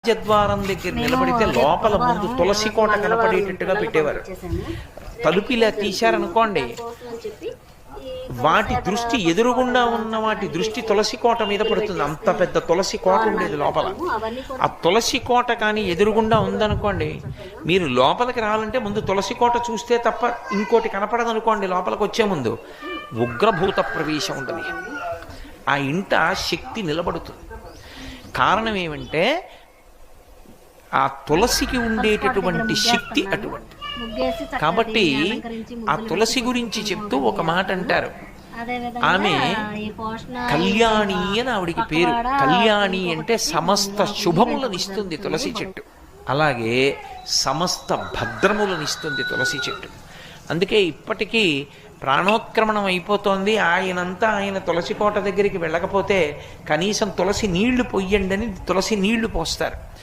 రాజద్వారం దగ్గర నిలబడితే లోపల ముందు తులసి కోట కనపడేటట్టుగా పెట్టేవారు. తలుపు ఇలా తీశారనుకోండి, వాటి దృష్టి ఎదురుగుండా ఉన్న వాటి దృష్టి తులసి కోట మీద పడుతుంది. అంత పెద్ద తులసి కోట ఉండేది లోపల. ఆ తులసి కోట కానీ ఎదురుగుండా ఉందనుకోండి, మీరు లోపలికి రావాలంటే ముందు తులసి కోట చూస్తే తప్ప ఇంకోటి కనపడదనుకోండి. లోపలికి వచ్చే ముందు ఉగ్రభూత ప్రవేశం ఉంటుంది. ఆ ఇంట శక్తి నిలబడుతుంది. కారణం ఏమంటే ఆ తులసికి ఉండేటటువంటి శక్తి అటువంటి. కాబట్టి ఆ తులసి గురించి చెప్తూ ఒక మాట అంటారు, ఆమె కళ్యాణి అని ఆవిడికి పేరు. కళ్యాణి అంటే సమస్త శుభములను ఇస్తుంది తులసి చెట్టు, అలాగే సమస్త భద్రములను ఇస్తుంది తులసి చెట్టు. అందుకే ఇప్పటికీ ప్రాణోత్క్రమణం అయిపోతోంది, ఆయన తులసి కోట దగ్గరికి వెళ్ళకపోతే కనీసం తులసి నీళ్లు పొయ్యండి అని తులసి నీళ్లు పోస్తారు.